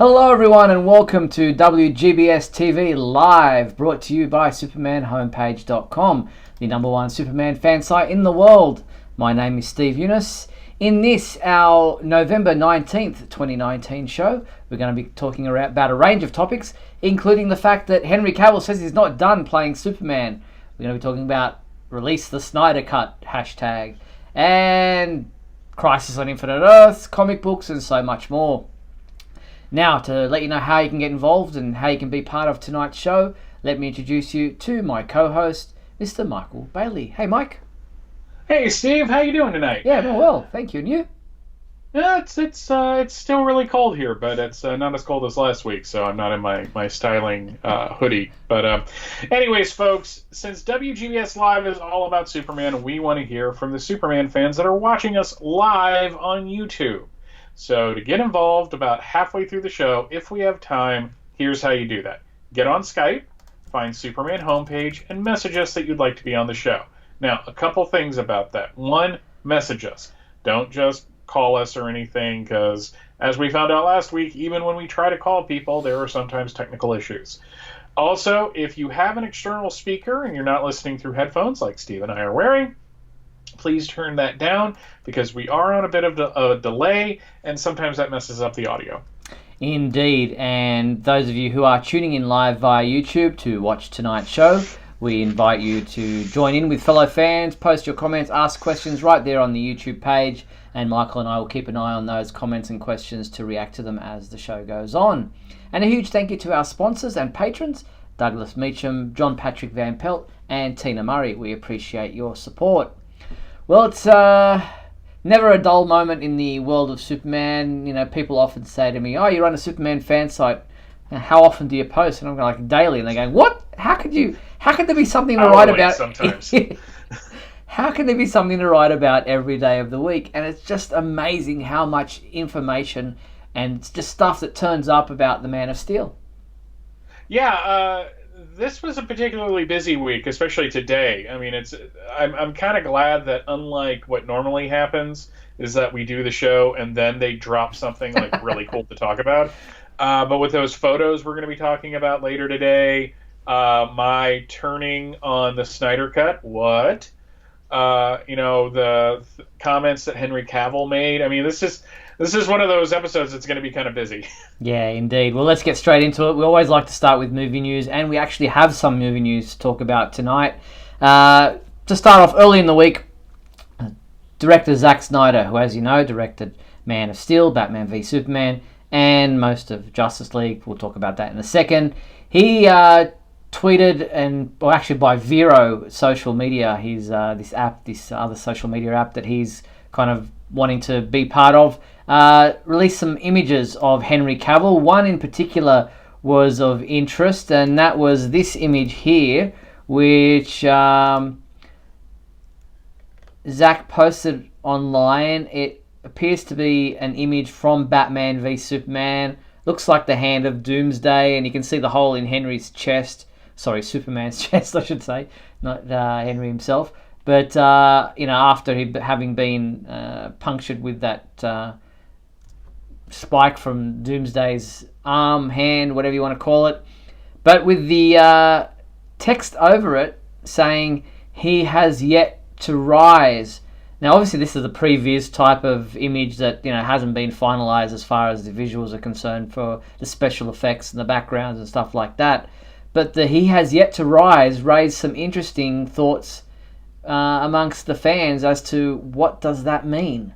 Hello everyone and welcome to WGBS TV Live, brought to you by SupermanHomepage.com, the #1 Superman fan site in the world. My name is Steve Eunice. In this, our November 19th, 2019 show, we're going to be talking about a range of topics, including the fact that Henry Cavill says he's not done playing Superman. We're going to be talking about Release the Snyder Cut, hashtag, and Crisis on Infinite Earths, comic books, and so much more. Now, to let you know how you can get involved and how you can be part of tonight's show, let me introduce you to my co-host, Mr. Michael Bailey. Hey, Mike. Hey, Steve. How you doing tonight? Yeah, well, thank you. And you? Yeah, it's still really cold here, but it's not as cold as last week, so I'm not in my styling hoodie. But anyways, folks, since WGBS Live is all about Superman, we want to hear from the Superman fans that are watching us live on YouTube. So to get involved about halfway through the show, if we have time, here's how you do that. Get on Skype, find Superman Homepage, and message us that you'd like to be on the show. Now, a couple things about that. One, message us. Don't just call us or anything, because as we found out last week, even when we try to call people, there are sometimes technical issues. Also, if you have an external speaker and you're not listening through headphones like Steve and I are wearing, please turn that down, because we are on a bit of a delay, and sometimes that messes up the audio. Indeed, and those of you who are tuning in live via YouTube to watch tonight's show, we invite you to join in with fellow fans, post your comments, ask questions right there on the YouTube page, and Michael and I will keep an eye on those comments and questions to react to them as the show goes on. And a huge thank you to our sponsors and patrons, Douglas Meacham, John Patrick Van Pelt, and Tina Murray. We appreciate your support. Well, it's never a dull moment in the world of Superman. You know, people often say to me, "Oh, you run a Superman fan site. How often do you post?" And I'm going, like, daily. And they go, "What? How could there be something to write about?" Sometimes. How can there be something to write about every day of the week? And it's just amazing how much information and just stuff that turns up about the Man of Steel. Yeah, this was a particularly busy week, especially today. I mean, I'm kind of glad that, unlike what normally happens, is that we do the show and then they drop something like really cool to talk about. But with those photos we're going to be talking about later today, my turning on the Snyder Cut, the comments that Henry Cavill made. I mean, this is one of those episodes that's going to be kind of busy. Yeah, indeed. Well, let's get straight into it. We always like to start with movie news, and we actually have some movie news to talk about tonight. To start off early in the week, director Zack Snyder, who, as you know, directed Man of Steel, Batman v Superman, and most of Justice League. We'll talk about that in a second. He tweeted, actually by Vero social media, his this other social media app that he's kind of wanting to be part of, released some images of Henry Cavill. One in particular was of interest, and that was this image here, which Zach posted online. It appears to be an image from Batman v Superman. Looks like the hand of Doomsday, and you can see the hole in Henry's chest. Sorry, Superman's chest, I should say, not Henry himself. But, after having been punctured with that spike from Doomsday's arm, hand, whatever you want to call it. But with the text over it saying, "He has yet to rise." Now, obviously, this is a previous type of image that, hasn't been finalized as far as the visuals are concerned for the special effects and the backgrounds and stuff like that. But the "he has yet to rise" raised some interesting thoughts amongst the fans as to what does that mean.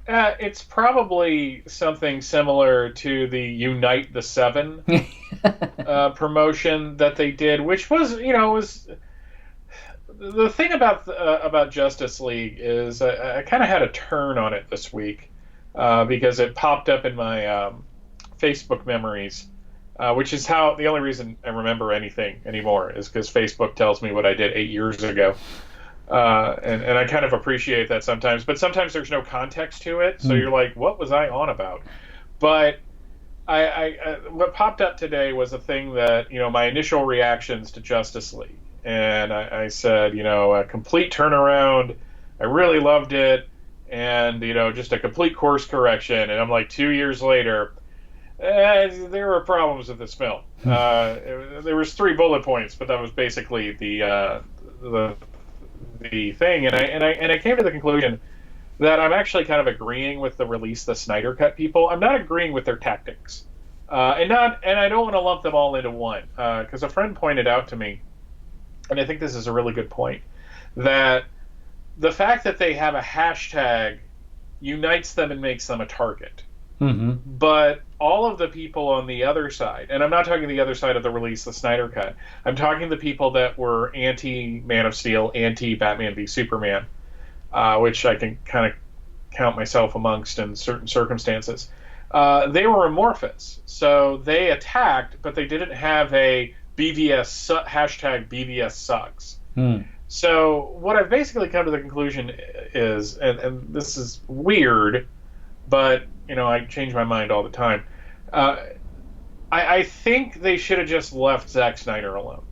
It's probably something similar to the Unite the Seven promotion that they did, which was, was the thing about Justice League is I kind of had a turn on it this week because it popped up in my Facebook memories. Which is the only reason I remember anything anymore is because Facebook tells me what I did 8 years ago. And I kind of appreciate that sometimes. But sometimes there's no context to it, so you're like, what was I on about? But I what popped up today was a thing that, my initial reactions to Justice League. And I said, a complete turnaround. I really loved it. And, just a complete course correction. And I'm like, 2 years later... There were problems with this film. There was 3 bullet points, but that was basically the thing. And I came to the conclusion that I'm actually kind of agreeing with the release the Snyder Cut people. I'm not agreeing with their tactics, and I don't want to lump them all into one, because a friend pointed out to me, and I think this is a really good point, that the fact that they have a hashtag unites them and makes them a target. Mm-hmm. But all of the people on the other side, and I'm not talking the other side of the release, the Snyder Cut, I'm talking the people that were anti-Man of Steel, anti-Batman v Superman, which I can kind of count myself amongst in certain circumstances. They were amorphous. So they attacked, but they didn't have a hashtag BVS sucks. So what I've basically come to the conclusion is, and this is weird, but I change my mind all the time. I think they should have just left Zack Snyder alone.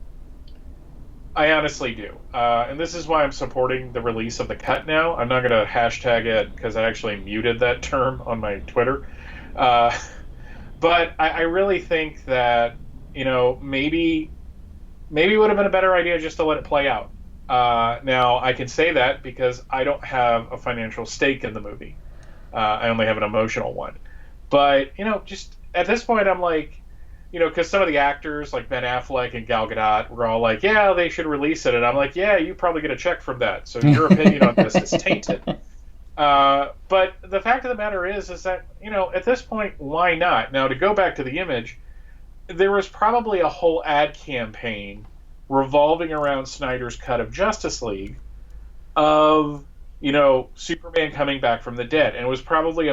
I honestly do. And this is why I'm supporting the release of the cut now. I'm not going to hashtag it because I actually muted that term on my Twitter. But I really think that, maybe it would have been a better idea just to let it play out. Now, I can say that because I don't have a financial stake in the movie. I only have an emotional one. But, just at this point, I'm like, because some of the actors, like Ben Affleck and Gal Gadot, were all like, yeah, they should release it. And I'm like, yeah, you probably get a check from that. So your opinion on this is tainted. But the fact of the matter is that, at this point, why not? Now, to go back to the image, there was probably a whole ad campaign revolving around Snyder's cut of Justice League of, Superman coming back from the dead. And it was probably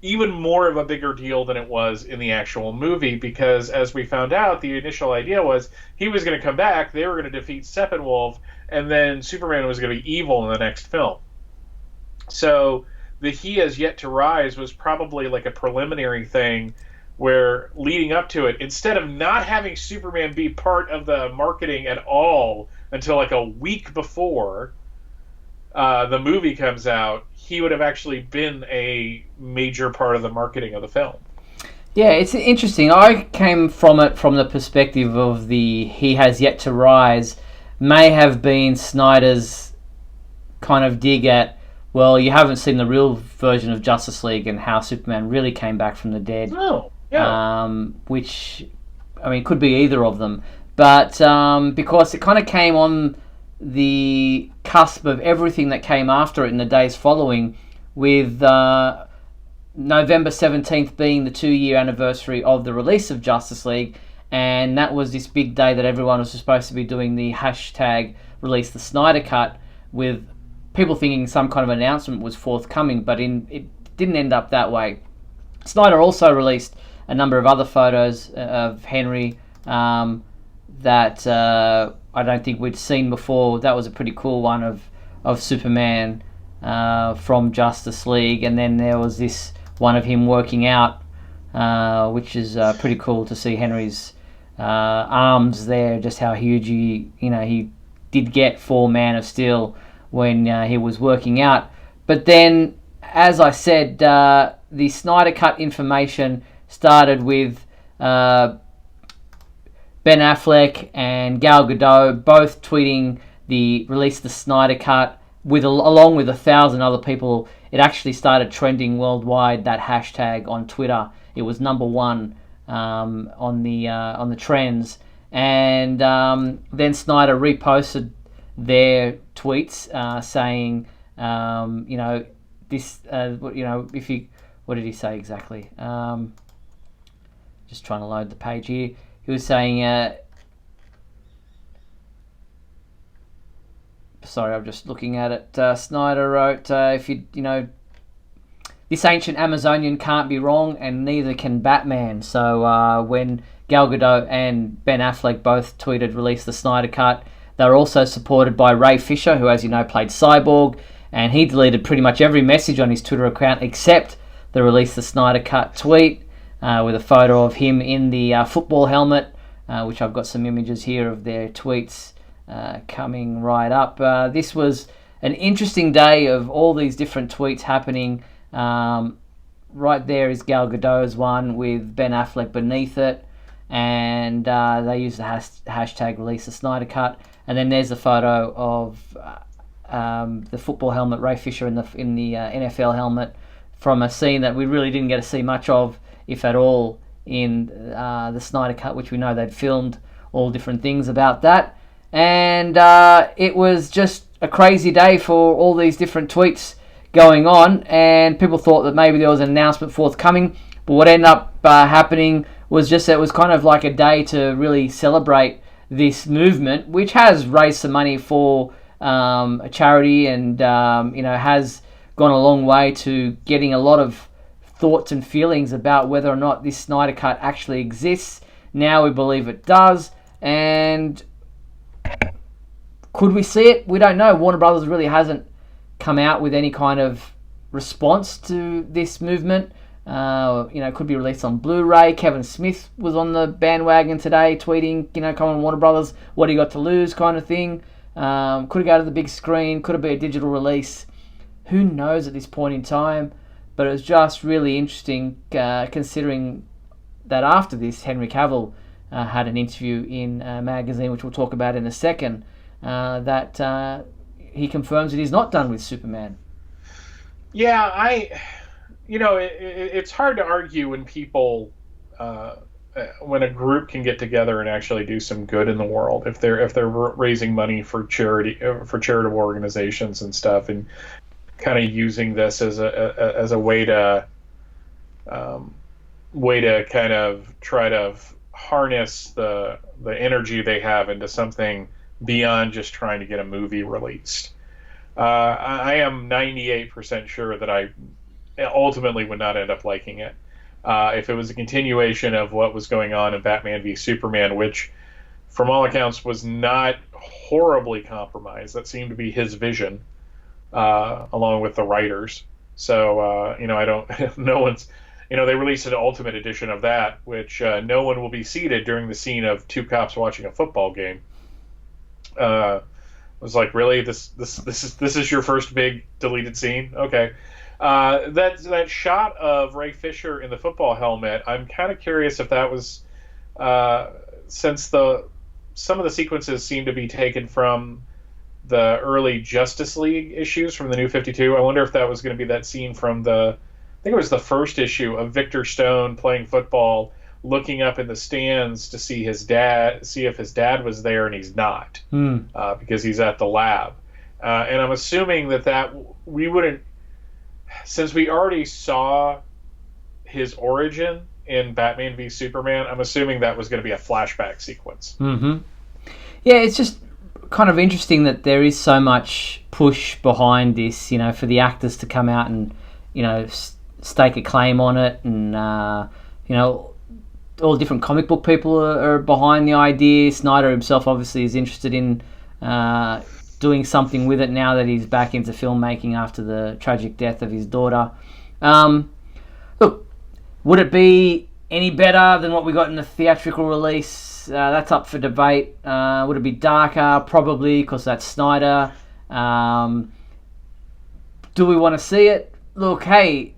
even more of a bigger deal than it was in the actual movie, because as we found out, the initial idea was he was going to come back, they were going to defeat Steppenwolf, and then Superman was going to be evil in the next film. So the He Has Yet to Rise was probably like a preliminary thing where, leading up to it, instead of not having Superman be part of the marketing at all until like a week before the movie comes out, he would have actually been a major part of the marketing of the film. Yeah, it's interesting. I came from it from the perspective of the He Has Yet to Rise may have been Snyder's kind of dig at, well, you haven't seen the real version of Justice League and how Superman really came back from the dead. Oh, yeah. Which, could be either of them. But because it kind of came on the cusp of everything that came after it in the days following, with November 17th being the 2-year anniversary of the release of Justice League, and that was this big day that everyone was supposed to be doing the hashtag release the Snyder Cut, with people thinking some kind of announcement was forthcoming, but it didn't end up that way. Snyder also released a number of other photos of Henry that I don't think we'd seen before. That was a pretty cool one of Superman from Justice League, and then there was this one of him working out, which is pretty cool to see Henry's arms there, just how huge he did get for Man of Steel when he was working out. But then, as I said, the Snyder Cut information started with Ben Affleck and Gal Gadot both tweeting the release the Snyder Cut, along with 1,000 other people. It actually started trending worldwide, that hashtag on Twitter. It was number one on the trends, and then Snyder reposted their tweets saying, this, if you, what did he say exactly? Just trying to load the page here. He was saying, sorry, I'm just looking at it. Snyder wrote, this ancient Amazonian can't be wrong, and neither can Batman. So when Gal Gadot and Ben Affleck both tweeted release the Snyder Cut, they were also supported by Ray Fisher, who, as you know, played Cyborg, and he deleted pretty much every message on his Twitter account except the release the Snyder Cut tweet, with a photo of him in the football helmet, which I've got some images here of their tweets coming right up. This was an interesting day of all these different tweets happening. right there is Gal Gadot's one with Ben Affleck beneath it, and they use the hashtag release the Snyder Cut. And then there's a photo of the football helmet, Ray Fisher in the NFL helmet, from a scene that we really didn't get to see much of, if at all, in the Snyder Cut, which we know they'd filmed all different things about that. And it was just a crazy day for all these different tweets going on, and people thought that maybe there was an announcement forthcoming, but what ended up happening was just that it was kind of like a day to really celebrate this movement, which has raised some money for a charity, and has gone a long way to getting a lot of thoughts and feelings about whether or not this Snyder Cut actually exists. Now we believe it does, and could we see it? We don't know. Warner Brothers really hasn't come out with any kind of response to this movement. It could be released on Blu-ray. Kevin Smith was on the bandwagon today, tweeting, come on Warner Brothers, what do you got to lose, kind of thing. Could it go to the big screen? Could it be a digital release? Who knows at this point in time? But it was just really interesting, considering that after this, Henry Cavill had an interview in a magazine, which we'll talk about in a second, that he confirms that he's not done with Superman. Yeah, it's hard to argue when people, when a group can get together and actually do some good in the world, if they're raising money for charity, for charitable organizations and stuff, and kind of using this as a way to kind of try to harness the energy they have into something beyond just trying to get a movie released. I am 98% sure that I ultimately would not end up liking it. If it was a continuation of what was going on in Batman v Superman, which from all accounts was not horribly compromised. That seemed to be his vision, along with the writers. So, I don't, no one's, they released an ultimate edition of that, which no one will be seated during the scene of two cops watching a football game. I was like, really? This is your first big deleted scene? Okay. That shot of Ray Fisher in the football helmet, I'm kind of curious if that was, since some of the sequences seem to be taken from the early Justice League issues from the New 52. I wonder if that was going to be that scene from I think it was the first issue of Victor Stone playing football, looking up in the stands to see if his dad was there, and he's not, because he's at the lab. And I'm assuming that we wouldn't, since we already saw his origin in Batman v Superman, I'm assuming that was going to be a flashback sequence. Mm-hmm. Yeah, it's just kind of interesting that there is so much push behind this, for the actors to come out and, stake a claim on it, and, all different comic book people are behind the idea. Snyder himself obviously is interested in doing something with it now that he's back into filmmaking after the tragic death of his daughter. Look, would it be any better than what we got in the theatrical release? That's up for debate. Would it be darker? Probably, because that's Snyder. Do we want to see it? Look, hey,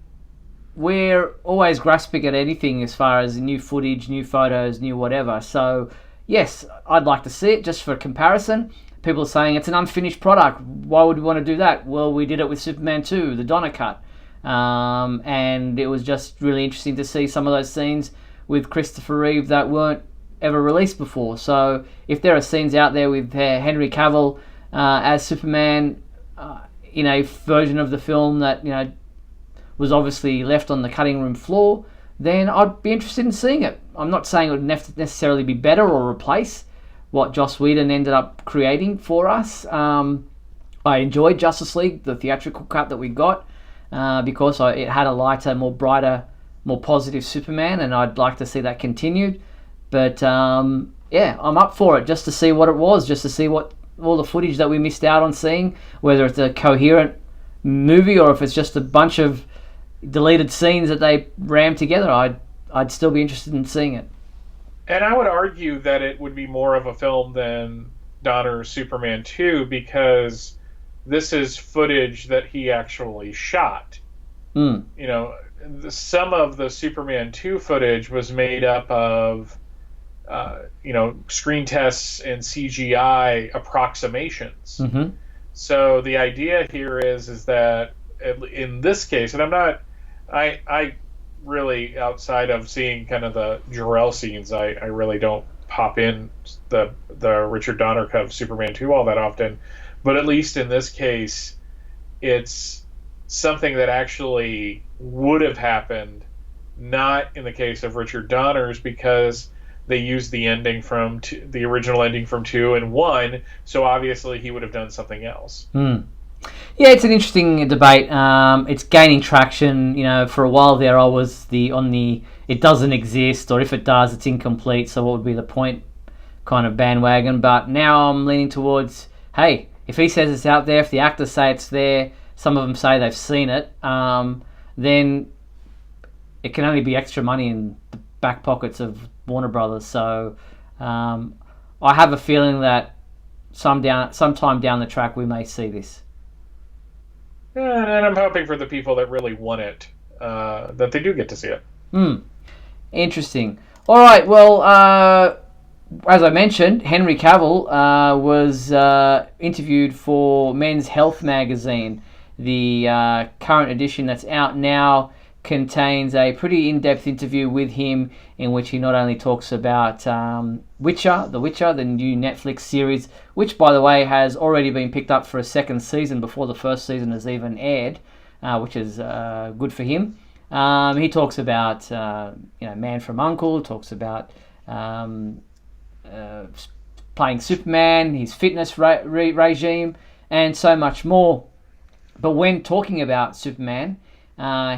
we're always grasping at anything as far as new footage, new photos, new whatever. So, yes, I'd like to see it just for comparison. People are saying it's an unfinished product. Why would we want to do that? Well, we did it with Superman 2, the Donner Cut. And it was just really interesting to see some of those scenes with Christopher Reeve that weren't ever released before. So if there are scenes out there with Henry Cavill as Superman in a version of the film that, was obviously left on the cutting room floor, then I'd be interested in seeing it. I'm not saying it would necessarily be better or replace what Joss Whedon ended up creating for us. I enjoyed Justice League, the theatrical cut that we got, because it had a lighter, more brighter, more positive Superman, and I'd like to see that continued. But I'm up for it, just to see what it was, just to see what all the footage that we missed out on seeing, whether it's a coherent movie or if it's just a bunch of deleted scenes that they rammed together. I'd still be interested in seeing it. And I would argue that it would be more of a film than Donner's Superman 2, because this is footage that he actually shot. some of the Superman 2 footage was made up of screen tests and CGI approximations. Mm-hmm. So the idea here is that in this case, and I really, outside of seeing kind of the Jor-El scenes, I really don't pop in the Richard Donner cut of Superman 2 all that often. But at least in this case, it's something that actually would have happened, not in the case of Richard Donner's, because they used the ending from the original ending from 2 and 1, so obviously he would have done something else. Yeah, it's an interesting debate. It's gaining traction. For a while there, I was it doesn't exist, or if it does, it's incomplete. So what would be the point kind of bandwagon? But now I'm leaning towards, hey, if he says it's out there, if the actors say it's there, some of them say they've seen it, then it can only be extra money in the back pockets of Warner Brothers. So I have a feeling that sometime down the track we may see this. And I'm hoping for the people that really want it, that they do get to see it. Interesting. All right, well, as I mentioned, Henry Cavill was interviewed for Men's Health magazine. The current edition that's out now contains a pretty in-depth interview with him, in which he not only talks about The Witcher, the new Netflix series, which, by the way, has already been picked up for a second season before the first season has even aired, which is good for him. He talks about Man from U.N.C.L.E., talks about playing Superman, his fitness regime, and so much more. But when talking about Superman,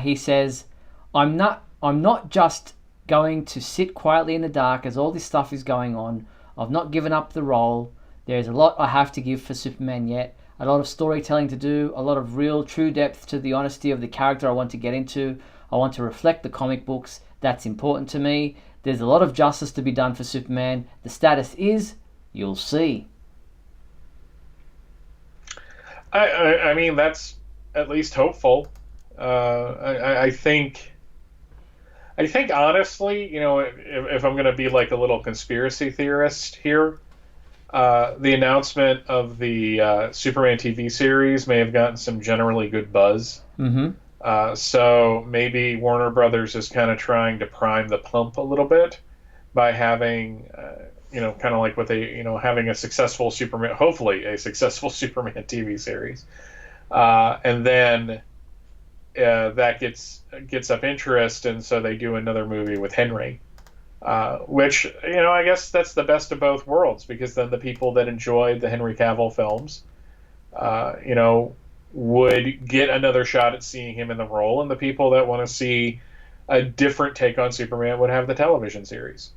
he says, I'm not just going to sit quietly in the dark as all this stuff is going on. I've not given up the role. There's a lot I have to give for Superman yet. A lot of storytelling to do, a lot of real true depth to the honesty of the character I want to get into. I want to reflect the comic books. That's important to me. There's a lot of justice to be done for Superman. The status is, you'll see. I mean, that's at least hopeful. I think honestly, if I'm going to be like a little conspiracy theorist here, the announcement of the Superman TV series may have gotten some generally good buzz. So maybe Warner Brothers is kind of trying to prime the pump a little bit by having, kind of like with having a successful Superman, hopefully a successful Superman TV series, and then that gets up interest, and so they do another movie with Henry, which I guess that's the best of both worlds, because then the people that enjoyed the Henry Cavill films, would get another shot at seeing him in the role, and the people that want to see a different take on Superman would have the television series.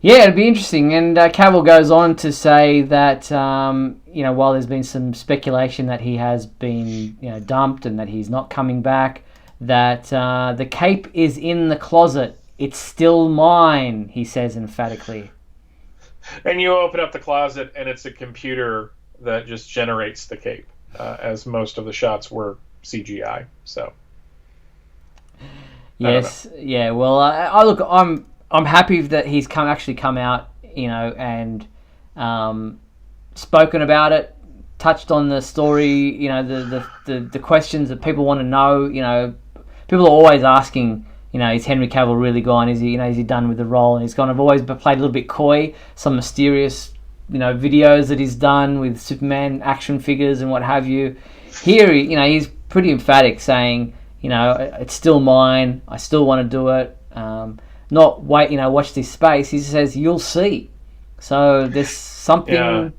Yeah, it'd be interesting. And Cavill goes on to say that while there's been some speculation that he has been dumped and that he's not coming back, that the cape is in the closet. It's still mine, he says emphatically. And you open up the closet and it's a computer that just generates the cape, as most of the shots were CGI. So yes, yeah. Well, I look, I'm happy that he's actually come out, and spoken about it, touched on the story, the questions that people want to know. People are always asking, is Henry Cavill really gone? Is he done with the role? And he's kind of always played a little bit coy, some mysterious, videos that he's done with Superman action figures and what have you. Here, he's pretty emphatic, saying, it's still mine. I still want to do it. Not wait, watch this space. He says, you'll see. So there's something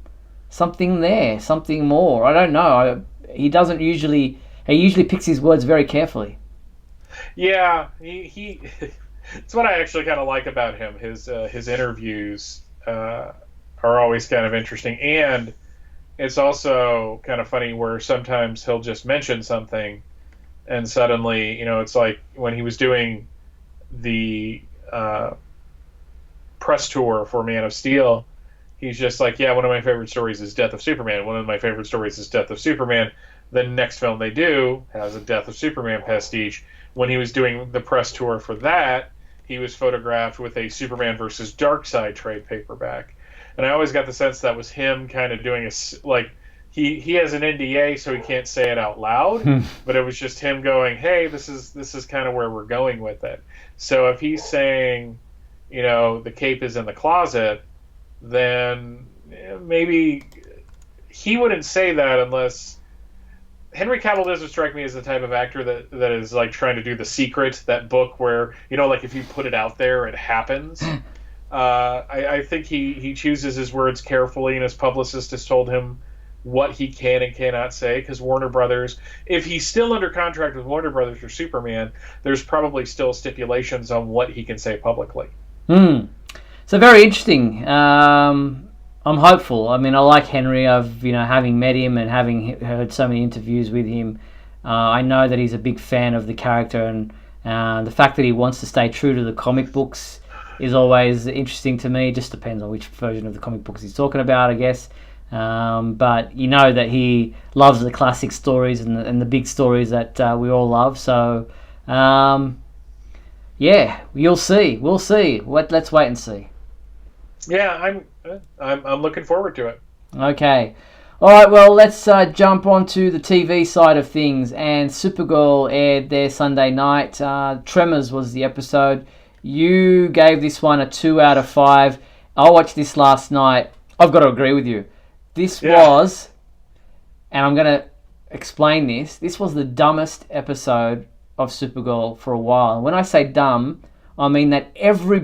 there, something more. I don't know. He usually picks his words very carefully. Yeah, he it's what I actually kind of like about him. His interviews are always kind of interesting, and it's also kind of funny where sometimes he'll just mention something, and suddenly, it's like when he was doing the press tour for Man of Steel, he's just like, yeah, one of my favorite stories is Death of Superman. One of my favorite stories is Death of Superman. The next film they do has a Death of Superman pastiche. When he was doing the press tour for that, he was photographed with a Superman versus Darkseid trade paperback. And I always got the sense that was him kind of doing like, he has an NDA, so he can't say it out loud, but it was just him going, hey, this is kind of where we're going with it. So if he's saying, the cape is in the closet, then maybe he wouldn't say that unless Henry Cavill doesn't strike me as the type of actor that is like trying to do The Secret, that book where, like if you put it out there, it happens. I think he chooses his words carefully, and his publicist has told him what he can and cannot say, because Warner Brothers, if he's still under contract with Warner Brothers for Superman, there's probably still stipulations on what he can say publicly. So very interesting. I'm hopeful. I mean, I like Henry. I've having met him and having heard so many interviews with him, I know that he's a big fan of the character, and the fact that he wants to stay true to the comic books is always interesting to me. It just depends on which version of the comic books he's talking about, I guess. But that he loves the classic stories and the big stories that we all love. So, yeah, you'll see. We'll see. Let's wait and see. Yeah, I'm looking forward to it. Okay. All right, well, let's jump on to the TV side of things. And Supergirl aired there Sunday night. Tremors was the episode. You gave this one a 2 out of 5. I watched this last night. I've got to agree with you. This was, and I'm going to explain this was the dumbest episode of Supergirl for a while. And when I say dumb, I mean that every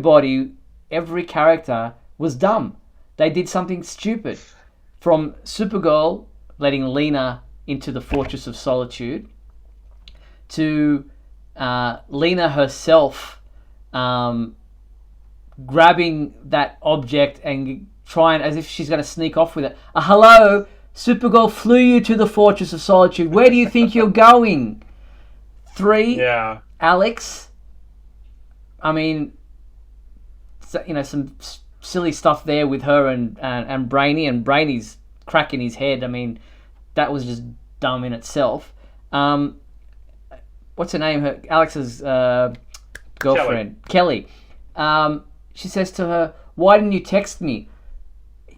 character was dumb. They did something stupid. From Supergirl letting Lena into the Fortress of Solitude, to Lena herself grabbing that object and trying as if she's going to sneak off with it. Hello, Supergirl flew you to the Fortress of Solitude. Where do you think you're going? 3, Alex. I mean, some silly stuff there with her and Brainy, and Brainy's cracking his head. I mean, that was just dumb in itself. What's her name? Alex's girlfriend, Kelly. She says to her, "Why didn't you text me?"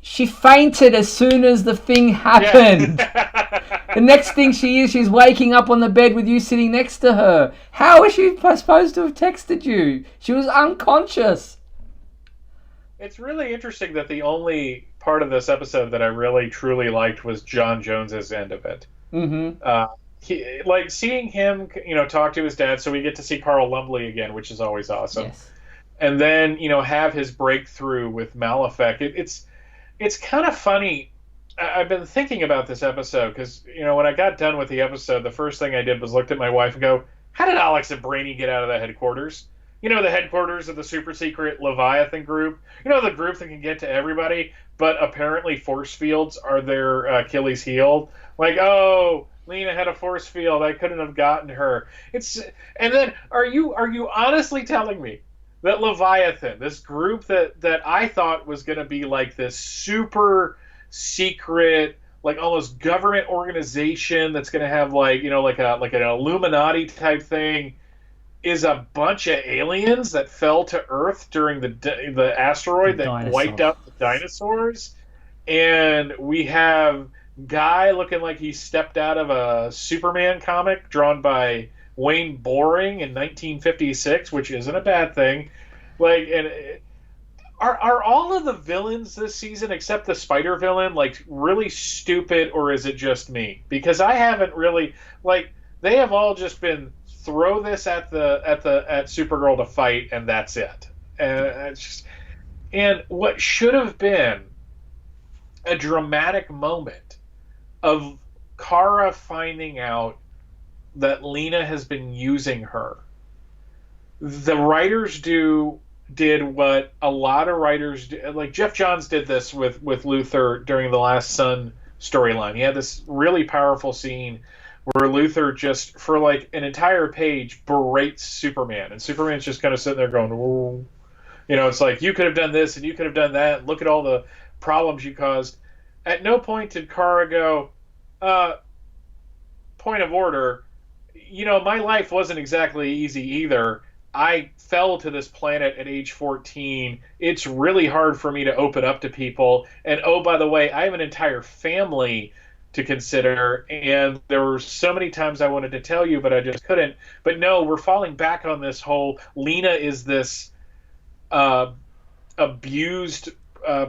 She fainted as soon as the thing happened. Yeah. The next thing she's waking up on the bed with you sitting next to her. How is she supposed to have texted you? She was unconscious. It's really interesting that the only part of this episode that I really truly liked was John Jones's end of it. Seeing him, talk to his dad, so we get to see Carl Lumbly again, which is always awesome. Yes. And then, have his breakthrough with Malefic. It's kind of funny. I've been thinking about this episode because, when I got done with the episode, the first thing I did was looked at my wife and go, how did Alex and Brainy get out of the headquarters? The headquarters of the super secret Leviathan group. The group that can get to everybody, but apparently force fields are their Achilles heel. Like, oh, Lena had a force field. I couldn't have gotten her. And then are you honestly telling me that Leviathan, this group that I thought was going to be like this super secret, like almost government organization that's going to have like an Illuminati type thing, is a bunch of aliens that fell to Earth during the asteroid that wiped out the dinosaurs? And we have Guy looking like he stepped out of a Superman comic drawn by Wayne Boring in 1956, which isn't a bad thing. Are all of the villains this season, except the spider villain, like really stupid, or is it just me? Because I haven't really they have all just been throw this at Supergirl to fight, and that's it. And what should have been a dramatic moment of Kara finding out that Lena has been using her. The writers did what a lot of writers do. Like Jeff Johns did this with Luthor during the Last Son storyline. He had this really powerful scene where Luthor just, for like an entire page, berates Superman. And Superman's just kind of sitting there going, whoa. It's like, you could have done this and you could have done that. Look at all the problems you caused. At no point did Kara go, uh, point of order, my life wasn't exactly easy either. I fell to this planet at age 14. It's really hard for me to open up to people. And oh, by the way, I have an entire family to consider. And there were so many times I wanted to tell you, but I just couldn't. But no, we're falling back on this whole Lena is this abused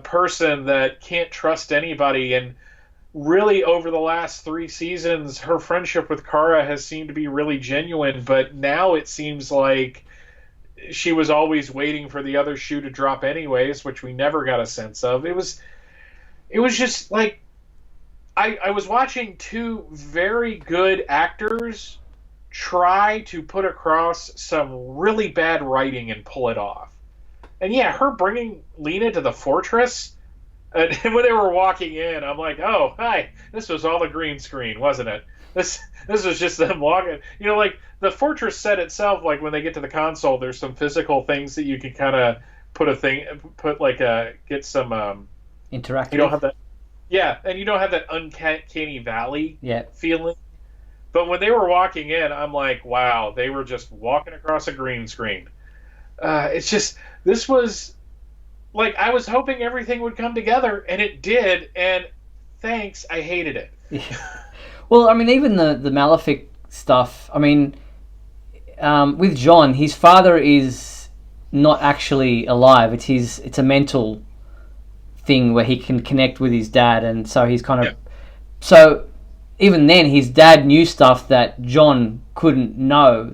person that can't trust anybody. And really, over the last 3 seasons, her friendship with Kara has seemed to be really genuine. But now it seems like she was always waiting for the other shoe to drop anyways, which we never got a sense of. It was just like I was watching two very good actors try to put across some really bad writing and pull it off. And yeah, her bringing Lena to the fortress, and when they were walking in, I'm like, oh, hi, this was all a green screen, wasn't it? This was just them walking. Like the fortress set itself, like when they get to the console, there's some physical things that you can kind of get some interactive. You don't have that, yeah, and you don't have that uncanny valley feeling. But when they were walking in, I'm like, wow, they were just walking across a green screen. It's just, this was like, I was hoping everything would come together, and it did. And thanks, I hated it. Yeah. Well, I mean, even the Malefic stuff. I mean, with John, his father is not actually alive. It's a mental thing where he can connect with his dad, and so he's kind of so. Even then, his dad knew stuff that John couldn't know.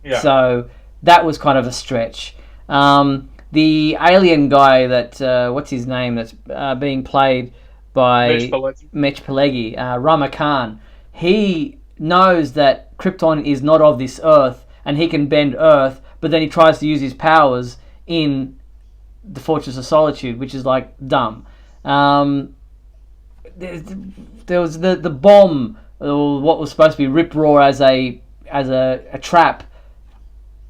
Yeah. So that was kind of a stretch. The alien guy that what's his name that's being played by Mitch Pileggi, Rama Khan. He knows that Krypton is not of this Earth, and he can bend Earth, but then he tries to use his powers in the Fortress of Solitude, which is like dumb. There was the bomb, or what was supposed to be Rip Roar as a trap.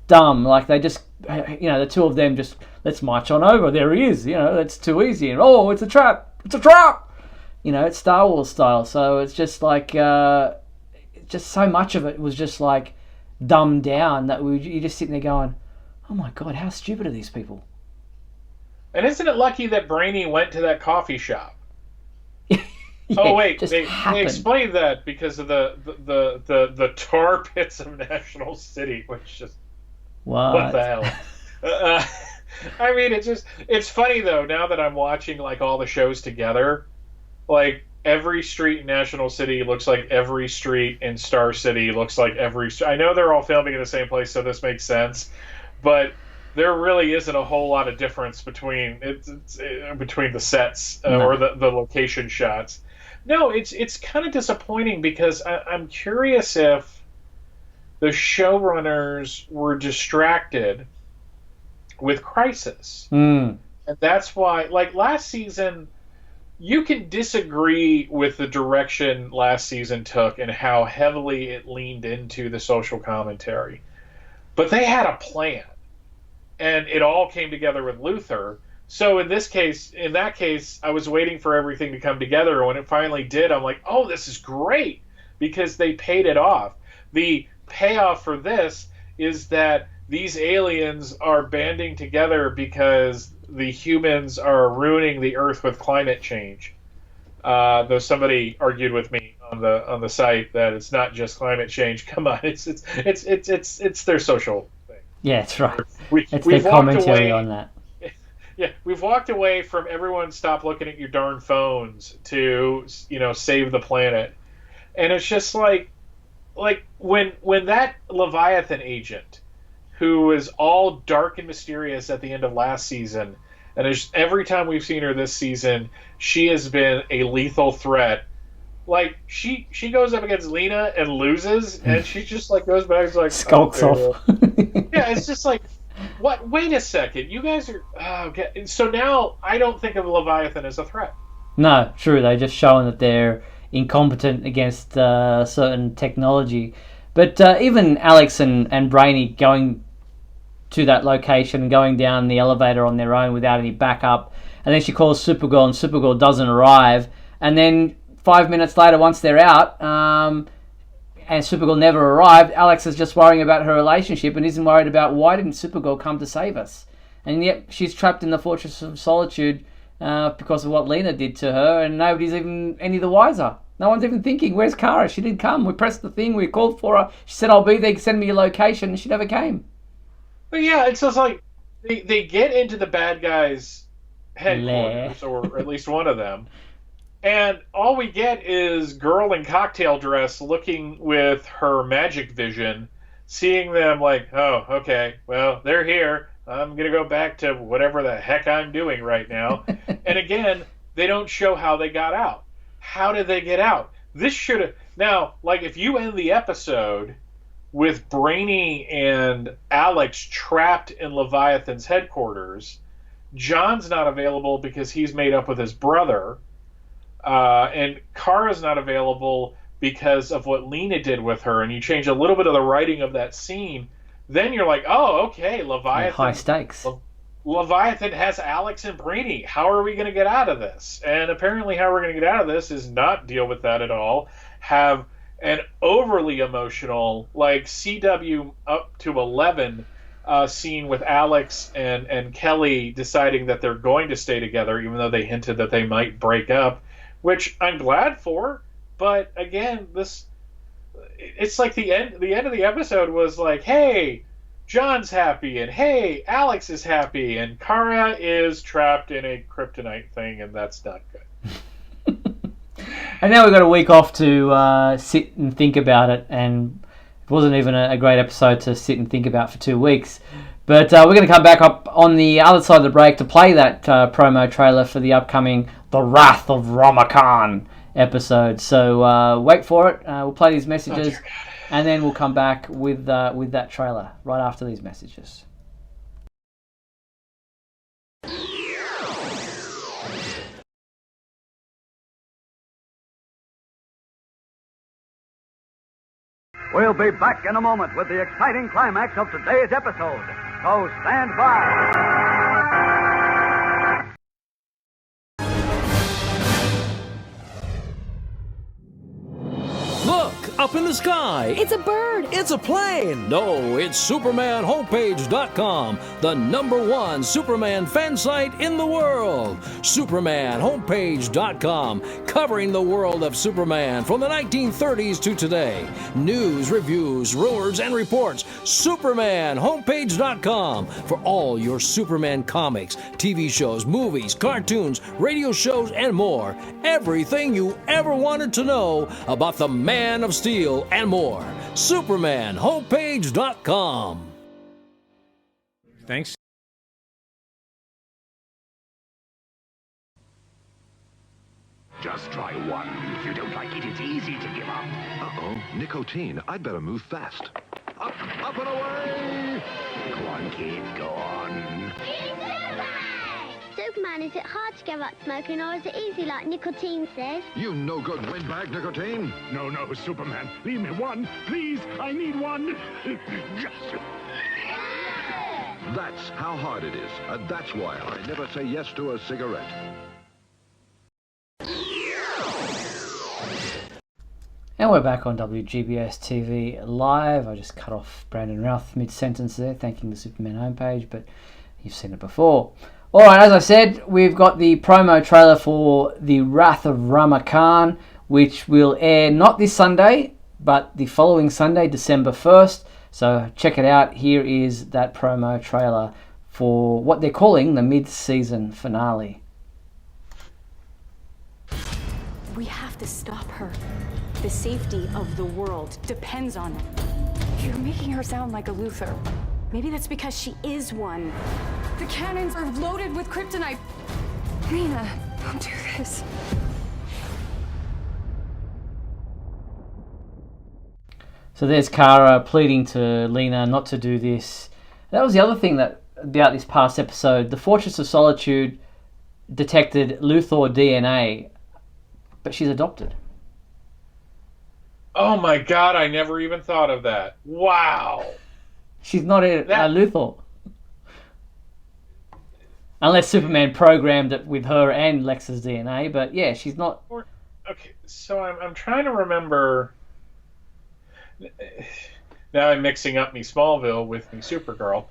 Dumb. Like they just, the two of them just, let's march on over. There he is. That's too easy. And it's a trap. It's a trap. It's Star Wars style. So it's just like, just so much of it was just like dumbed down that you're just sitting there going, oh my God, how stupid are these people? And isn't it lucky that Brainy went to that coffee shop? Yeah, oh wait, they explained that because of the tar pits of National City, which just what the hell? I mean, it's funny though. Now that I'm watching like all the shows together, like every street in National City looks like every street in Star City looks like every. I know they're all filming in the same place, so this makes sense, but there really isn't a whole lot of difference between between the sets or the location shots. No, it's kind of disappointing because I'm curious if the showrunners were distracted with Crisis. And that's why, like last season, you can disagree with the direction last season took and how heavily it leaned into the social commentary. But they had a plan. And it all came together with Luther. So in that case, I was waiting for everything to come together. When it finally did, I'm like, oh, this is great, because they paid it off. The payoff for this is that these aliens are banding together because the humans are ruining the Earth with climate change. Though somebody argued with me on the site that it's not just climate change. Come on, it's their social thing. Yeah, that's right. It's their commentary on that. Yeah, we've walked away from everyone stop looking at your darn phones to, save the planet. And it's just like when that Leviathan agent, who is all dark and mysterious at the end of last season, and every time we've seen her this season, she has been a lethal threat. Like, she goes up against Lena and loses, and she just, goes back and like... Skulks off. Yeah, it's just like... What? Wait a second. You guys are... okay. So now I don't think of Leviathan as a threat. No, true. They're just showing that they're incompetent against certain technology. But even Alex and Brainy going to that location and going down the elevator on their own without any backup. and then she calls Supergirl, and Supergirl doesn't arrive. And then 5 minutes later, once they're out, and Supergirl never arrived, Alex is just worrying about her relationship and isn't worried about why didn't Supergirl come to save us. And yet she's trapped in the Fortress of Solitude because of what Lena did to her, and nobody's even any the wiser. No one's even thinking, where's Kara? She didn't come. We pressed the thing. We called for her. She said, I'll be there. Send me your location. And she never came. But yeah, it's just like they get into the bad guys' headquarters, or at least one of them, and all we get is girl in cocktail dress looking with her magic vision, seeing them like, oh, okay, well, they're here. I'm going to go back to whatever the heck I'm doing right now. And again, they don't show how they got out. How did they get out? This should have... Now, like, if you end the episode with Brainy and Alex trapped in Leviathan's headquarters, John's not available because he's made up with his brother, and Kara's not available because of what Lena did with her, and you change a little bit of the writing of that scene, then you're like, oh, okay, Leviathan... High stakes. Leviathan has Alex and Brainy. How are we going to get out of this? And apparently how we're going to get out of this is not deal with that at all. Have an overly emotional, like CW up to 11 scene with Alex and Kelly deciding that they're going to stay together, even though they hinted that they might break up, which I'm glad for. But again, it's like the end of the episode was like, hey, John's happy, and hey, Alex is happy, and Kara is trapped in a kryptonite thing, and that's not good. And now we've got a week off to sit and think about it, and it wasn't even a great episode to sit and think about for 2 weeks. But we're going to come back up on the other side of the break to play that promo trailer for the upcoming The Wrath of Ramakan episode. So wait for it. We'll play these messages. And then we'll come back with that trailer right after these messages. We'll be back in a moment with the exciting climax of today's episode. So stand by. Look, up in the sky. It's a bird. It's a plane. No, it's SupermanHomepage.com, the #1 Superman fan site in the world. SupermanHomepage.com, covering the world of Superman from the 1930s to today. News, reviews, rumors, and reports. SupermanHomepage.com for all your Superman comics, TV shows, movies, cartoons, radio shows, and more. Everything you ever wanted to know about the Man of Steel and more. SupermanHomepage.com. Thanks. Just try one. If you don't like it, it's easy to give up. Uh-oh, nicotine. I'd better move fast. Up and away! Go on, kid, go on. Superman, is it hard to give up smoking, or is it easy like nicotine says? You no-good windbag, nicotine. No, Superman. Leave me one. Please, I need one. Just... That's how hard it is. And that's why I never say yes to a cigarette. And we're back on WGBS TV Live. I just cut off Brandon Routh mid-sentence there, thanking the Superman homepage, but you've seen it before. Alright, as I said, we've got the promo trailer for The Wrath of Ramakan, which will air not this Sunday, but the following Sunday, December 1st. So check it out. Here is that promo trailer for what they're calling the mid-season finale. We have to stop her. The safety of the world depends on it. You're making her sound like a Luthor. Maybe that's because she is one. The cannons are loaded with kryptonite. Lena, don't do this. So there's Kara pleading to Lena not to do this. That was the other thing about this past episode. The Fortress of Solitude detected Luthor DNA, but she's adopted. Oh my God, I never even thought of that. Wow. She's not a Luthor. Unless Superman programmed it with her and Lex's DNA, but yeah, she's not... Okay, so I'm trying to remember... Now I'm mixing up me Smallville with me Supergirl.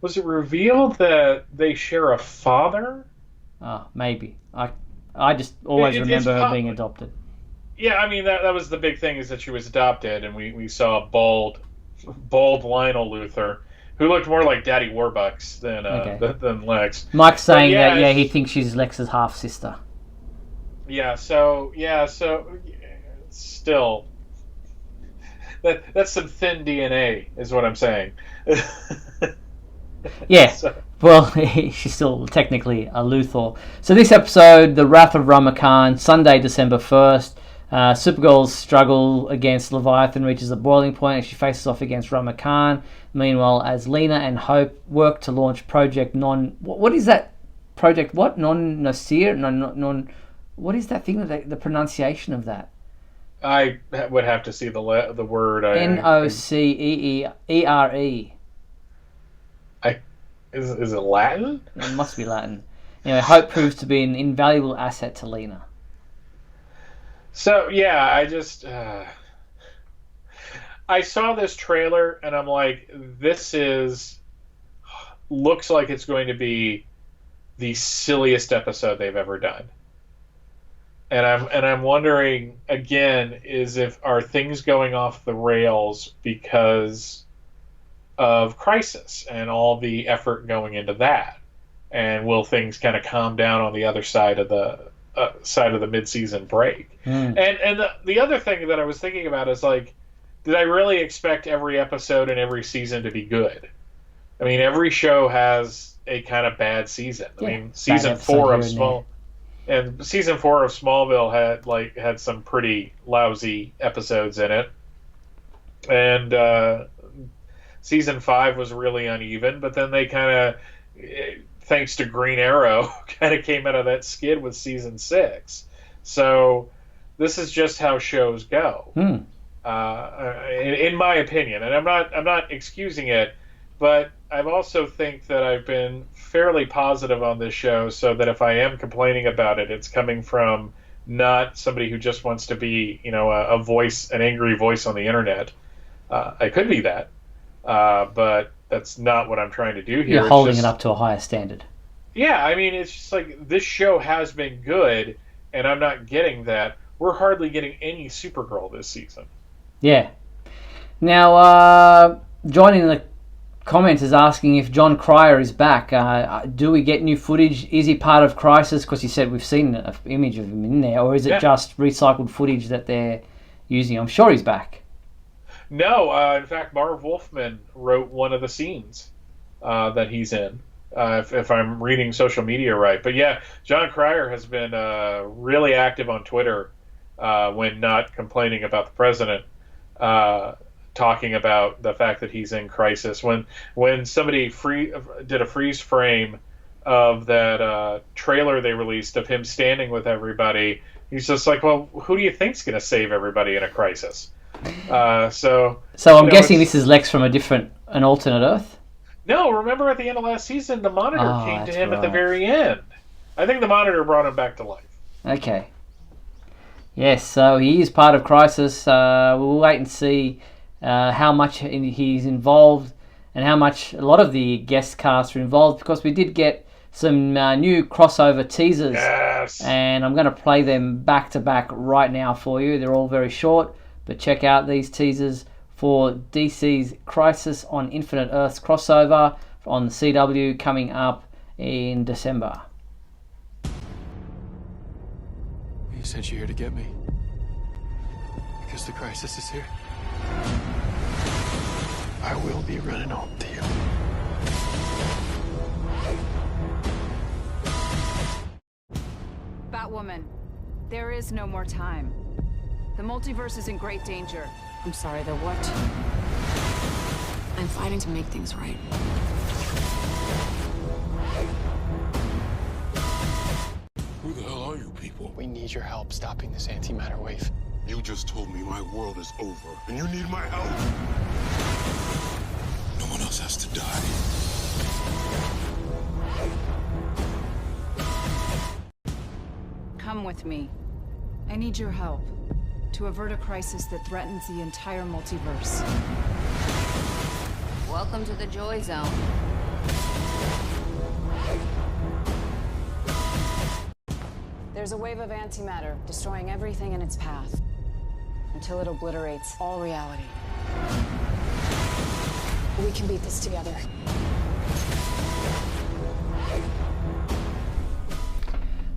Was it revealed that they share a father? Maybe. I just always remember her being adopted. Yeah, I mean, that was the big thing, is that she was adopted, and we saw a bald Lionel Luthor, who looked more like Daddy Warbucks than Lex. Mike's saying that he thinks she's Lex's half-sister. So still, that's some thin DNA, is what I'm saying. Yeah, well, she's still technically a Luthor. So this episode, The Wrath of Ramakan, Sunday, December 1st. Supergirl's struggle against Leviathan reaches a boiling point as she faces off against Ramakan. Meanwhile, as Lena and Hope work to launch Project What is that? Project what? Non-Nasir? What is that thing? The pronunciation of that? I would have to see the word. Nocceere. Is it Latin? It must be Latin. Anyway, Hope proves to be an invaluable asset to Lena. So yeah, I saw this trailer and I'm like, looks like it's going to be the silliest episode they've ever done. And I'm wondering again, are things going off the rails because of Crisis and all the effort going into that, and will things kind of calm down on the other side of the mid-season break? And the other thing that I was thinking about is, like, did I really expect every episode and every season to be good? I mean, every show has a kind of bad season. I mean, season 4 of Smallville had some pretty lousy episodes in it, and season 5 was really uneven. But then they kind of, thanks to Green Arrow, kind of came out of that skid with season 6. So this is just how shows go, in my opinion. And I'm not excusing it, but I also think that I've been fairly positive on this show, so that if I am complaining about it, it's coming from not somebody who just wants to be, a voice, an angry voice on the internet. I could be that, but that's not what I'm trying to do here. You're holding it up to a higher standard. Yeah, I mean, it's just like, this show has been good, and I'm not getting that. We're hardly getting any Supergirl this season. Yeah. Now, joining the comments is asking if John Cryer is back. Do we get new footage? Is he part of Crisis? Because he said we've seen an image of him in there. Or is it just recycled footage that they're using? I'm sure he's back. No, in fact, Marv Wolfman wrote one of the scenes that he's in, if I'm reading social media right. But yeah, John Cryer has been really active on Twitter when not complaining about the president, talking about the fact that he's in Crisis. When somebody did a freeze frame of that trailer they released of him standing with everybody, he's just like, well, who do you think's going to save everybody in a crisis? So I'm guessing this is Lex from an alternate Earth? No, remember at the end of last season, the Monitor came to him at the very end. I think the Monitor brought him back to life. Okay. Yes, so he is part of Crisis. We'll wait and see how much he's involved and how much a lot of the guest cast are involved, because we did get some new crossover teasers. Yes. And I'm going to play them back to back right now for you. They're all very short, but check out these teasers for DC's Crisis on Infinite Earths crossover on the CW coming up in December. He sent you here to get me. Because the crisis is here. I will be running home to you. Batwoman, there is no more time. The multiverse is in great danger. I'm sorry, the what? I'm fighting to make things right. Who the hell are you people? We need your help stopping this antimatter wave. You just told me my world is over, and you need my help. No one else Lois has to die. Come with me. I need your help to avert a crisis that threatens the entire multiverse. Welcome to the Joy Zone. There's a wave of antimatter destroying everything in its path until it obliterates all reality. We can beat this together.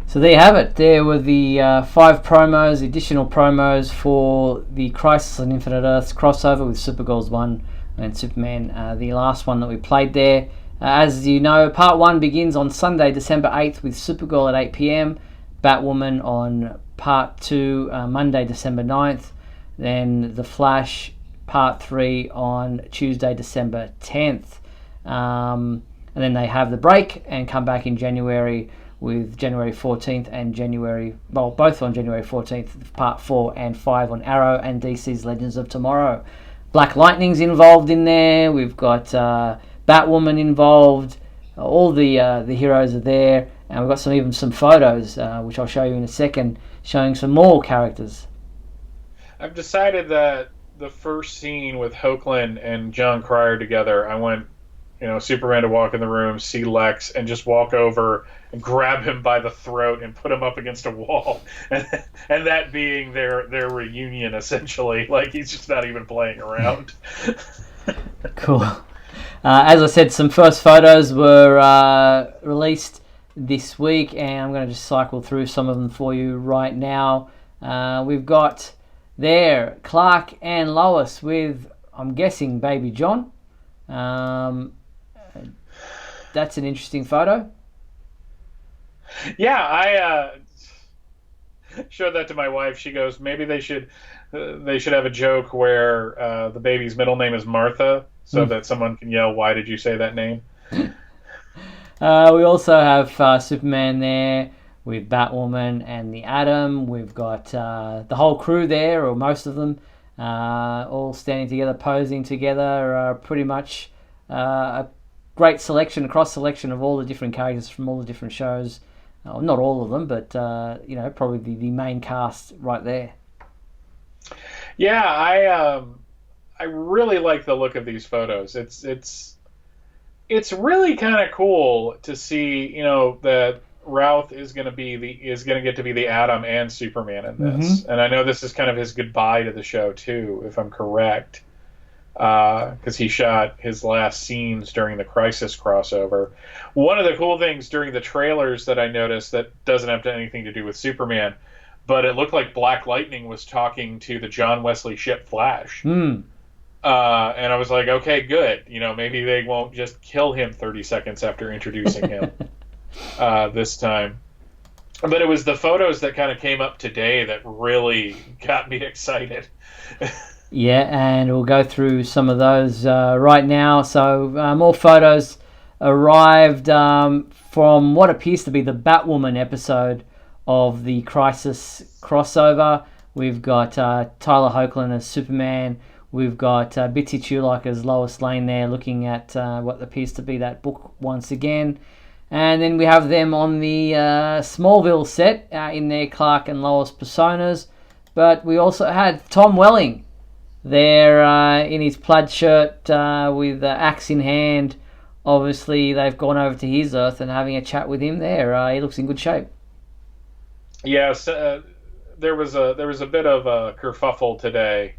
So there you have it. There were the 5 promos, additional promos for the Crisis on Infinite Earths crossover with Supergirl's one and Superman, the last one that we played there. As you know, Part 1 begins on Sunday, December 8th with Supergirl at 8 p.m, Batwoman on Part 2, Monday, December 9th, then The Flash, Part 3 on Tuesday, December 10th. And then they have the break and come back in January with January 14th and both on January 14th, Part 4 and 5 on Arrow and DC's Legends of Tomorrow. Black Lightning's involved in there. We've got Batwoman involved. All the heroes are there, and we've got even some photos, which I'll show you in a second, showing some more characters. I've decided that the first scene with Hoagland and John Cryer together, I want, Superman to walk in the room, see Lex, and just walk over and grab him by the throat and put him up against a wall, and that being their reunion, essentially. Like, he's just not even playing around. Cool. As I said, some first photos were released this week, and I'm going to just cycle through some of them for you right now. We've got there Clark and Lois with, I'm guessing, baby John. That's an interesting photo. Yeah, I showed that to my wife. She goes, maybe they should have a joke where the baby's middle name is Martha, so that someone can yell, "Why did you say that name?" We also have Superman there with Batwoman and the Atom. We've got the whole crew there, or most of them, all standing together, posing together. Pretty much a great cross-selection of all the different characters from all the different shows. Not all of them, but probably the main cast right there. Yeah, I really like the look of these photos. It's really kind of cool to see, that Routh is going to get to be the Atom and Superman in this. Mm-hmm. And I know this is kind of his goodbye to the show too, if I'm correct. Because he shot his last scenes during the Crisis crossover. One of the cool things during the trailers that I noticed that doesn't have anything to do with Superman, but it looked like Black Lightning was talking to the John Wesley ship Flash. And I was like, okay, good. Maybe they won't just kill him 30 seconds after introducing him this time. But it was the photos that kind of came up today that really got me excited. Yeah, and we'll go through some of those right now. So more photos arrived from what appears to be the Batwoman episode of the Crisis crossover. We've got Tyler Hoagland as Superman. We've got Bitsy Chulak as Lois Lane there, looking at what appears to be that book once again. And then we have them on the Smallville set in their Clark and Lois personas. But we also had Tom Welling there in his plaid shirt with axe in hand. Obviously, they've gone over to his Earth and having a chat with him there. He looks in good shape. Yes, there was a bit of a kerfuffle today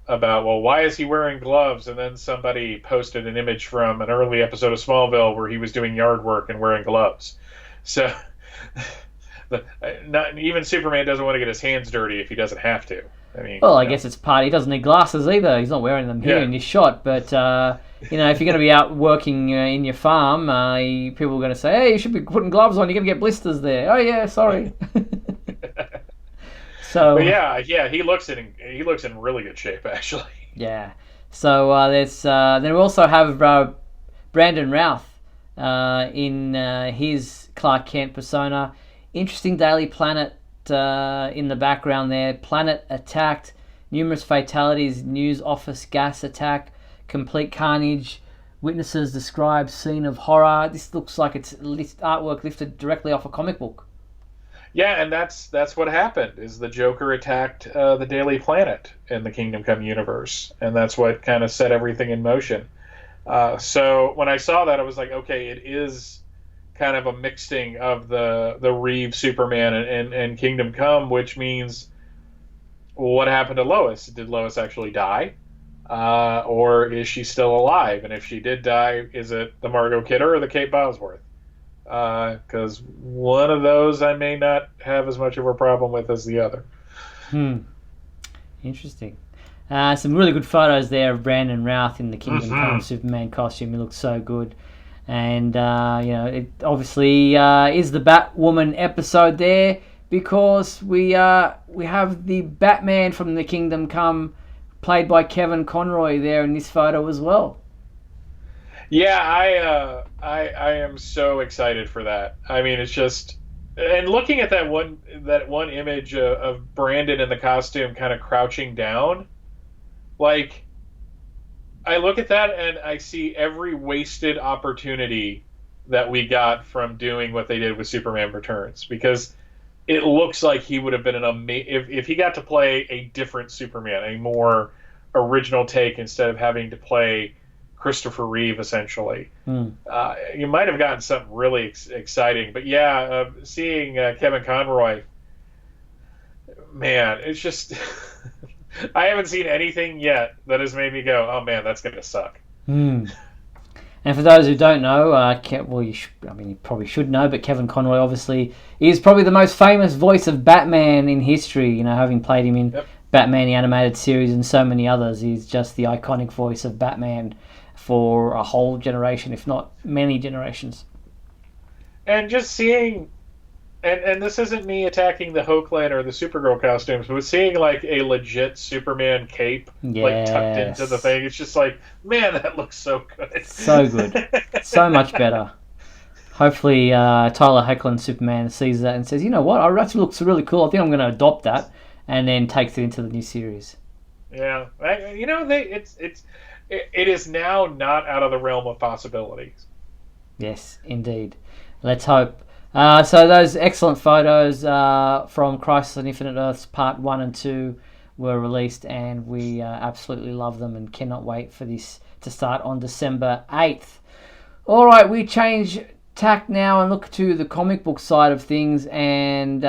about, well, why is he wearing gloves? And then somebody posted an image from an early episode of Smallville where he was doing yard work and wearing gloves. So not even Superman doesn't want to get his hands dirty if he doesn't have to. I guess it's part. He doesn't need glasses either. He's not wearing them here in this shot. But if you're going to be out working in your farm, people are going to say, "Hey, you should be putting gloves on. You're going to get blisters there." Oh yeah, sorry. So but yeah, he looks in really good shape actually. Yeah. So there's then we also have Brandon Routh in his Clark Kent persona. Interesting Daily Planet. In the background there, planet attacked, numerous fatalities, news office gas attack, complete carnage. Witnesses describe scene of horror. This looks like it's artwork lifted directly off a comic book. Yeah, and that's what happened. Is the Joker attacked the Daily Planet in the Kingdom Come universe, and that's what kind of set everything in motion. So when I saw that, I was like, okay, it is kind of a mixing of the Reeve Superman and Kingdom Come, which means what happened to Lois? Did Lois actually die? Or is she still alive? And if she did die, is it the Margot Kidder or the Kate Bosworth? Because one of those I may not have as much of a problem with as the other. Interesting. Some really good photos there of Brandon Routh in the Kingdom Come Superman costume. He looks so good. And, it obviously is the Batwoman episode there because we have the Batman from the Kingdom Come played by Kevin Conroy there in this photo as well. Yeah, I am so excited for that. I mean, it's just, and looking at that one image of Brandon in the costume kind of crouching down, like, I look at that and I see every wasted opportunity that we got from doing what they did with Superman Returns, because it looks like he would have been an amazing if he got to play a different Superman, a more original take instead of having to play Christopher Reeve, essentially. You might have gotten something really exciting. But yeah, seeing Kevin Conroy, man, it's just I haven't seen anything yet that has made me go, oh man, that's going to suck. And for those who don't know, you probably should know, but Kevin Conroy obviously is probably the most famous voice of Batman in history, having played him in Batman the Animated Series and so many others. He's just the iconic voice of Batman for a whole generation, if not many generations. And just seeing, and this isn't me attacking the Hoagland or the Supergirl costumes, but seeing like a legit Superman cape like tucked into the thing, it's just like, man, that looks so good. So good. So much better. Hopefully Tyler Hoechlin Superman sees that and says, you know what, it actually looks really cool. I think I'm going to adopt that, and then takes it into the new series. Yeah. It is now not out of the realm of possibilities. Yes, indeed. Let's hope. So those excellent photos from Crisis on Infinite Earths Part 1 and 2 were released, and we absolutely love them and cannot wait for this to start on December 8th. All right, we change tack now and look to the comic book side of things, and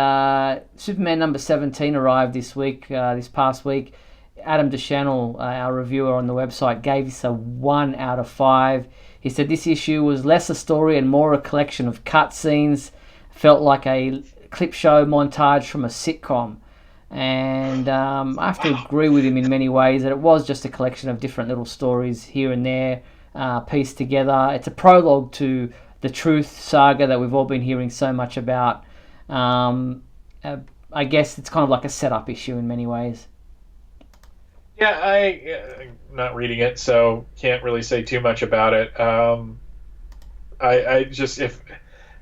Superman number 17 arrived this past week. Adam DeChannel, our reviewer on the website, gave this a 1 out of 5. He said this issue was less a story and more a collection of cutscenes. Felt like a clip show montage from a sitcom. And I have to agree with him in many ways that it was just a collection of different little stories here and there pieced together. It's a prologue to the Truth saga that we've all been hearing so much about. I guess it's kind of like a setup issue in many ways. Yeah, I'm not reading it, so can't really say too much about it. I just, if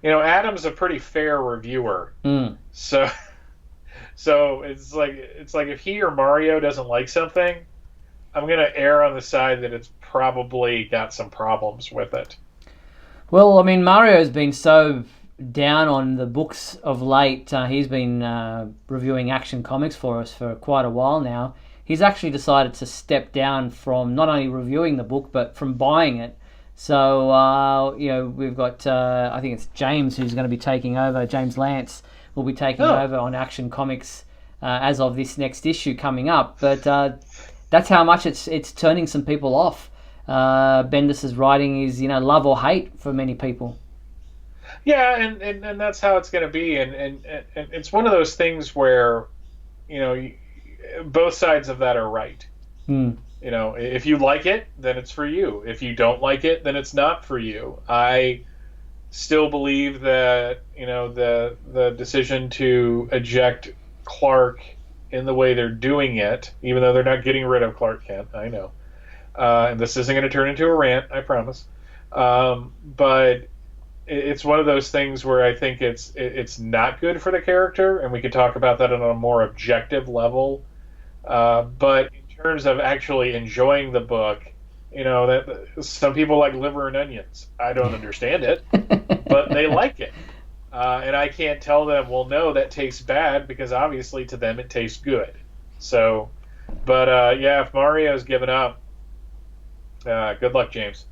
Adam's a pretty fair reviewer, so it's like if he or Mario doesn't like something, I'm gonna err on the side that it's probably got some problems with it. Well, I mean, Mario's been so down on the books of late. He's been reviewing Action Comics for us for quite a while now. He's actually decided to step down from not only reviewing the book, but from buying it. So, we've got, I think it's James who's going to be taking over. James Lance will be taking over on Action Comics as of this next issue coming up. But that's how much it's turning some people off. Bendis' writing is, love or hate for many people. Yeah, and that's how it's going to be. And it's one of those things where, both sides of that are right. If you like it, then it's for you. If you don't like it, then it's not for you. I still believe that the decision to eject Clark in the way they're doing it, even though they're not getting rid of Clark Kent, I know. And this isn't going to turn into a rant, I promise. But it's one of those things where I think it's not good for the character, and we could talk about that on a more objective level. But in terms of actually enjoying the book, that some people like liver and onions. I don't understand it, but they like it. And I can't tell them, well, no, that tastes bad, because obviously to them it tastes good. So, but if Mario's given up, good luck, James.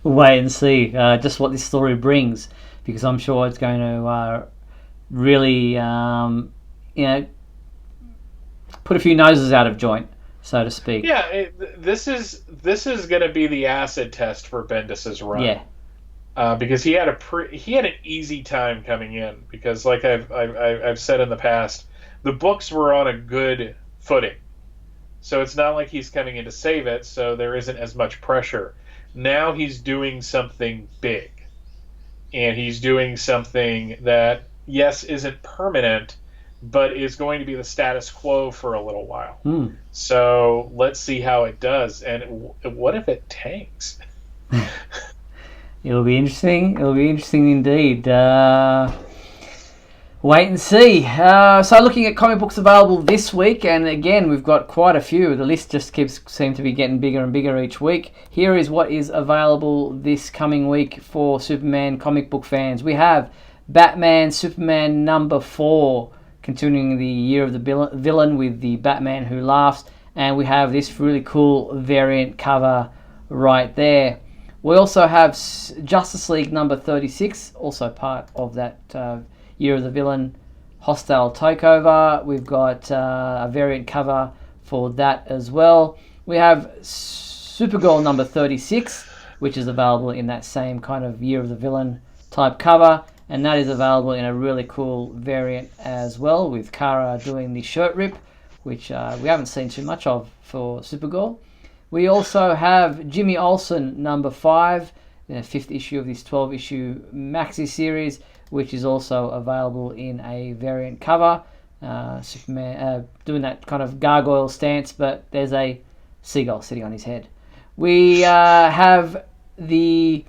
Wait and see just what this story brings, because I'm sure it's going to really, put a few noses out of joint, so to speak. Yeah, this is going to be the acid test for Bendis's run. Yeah. Because he had an easy time coming in, because like I've said in the past, the books were on a good footing, so it's not like he's coming in to save it, so there isn't as much pressure. Now he's doing something big, and he's doing something that, yes, isn't permanent, but is going to be the status quo for a little while. So let's see how it does, and what if it tanks? It'll be interesting. It'll be interesting indeed. Wait and see. So looking at comic books available this week, and again, we've got quite a few. The list just seems to be getting bigger and bigger each week. Here is what is available this coming week for Superman comic book fans. We have Batman Superman number 4, continuing the year of the villain with the Batman Who Laughs, and we have this really cool variant cover right there. We also have Justice League number 36, also part of that Year of the Villain Hostile Takeover. We've got a variant cover for that as well. We have Supergirl number 36, which is available in that same kind of Year of the Villain type cover, and that is available in a really cool variant as well, with Kara doing the shirt rip, which we haven't seen too much of for Supergirl. We also have Jimmy Olsen number 5, the 5th issue of this 12-issue maxi series, which is also available in a variant cover. Superman doing that kind of gargoyle stance, but there's a seagull sitting on his head. We have the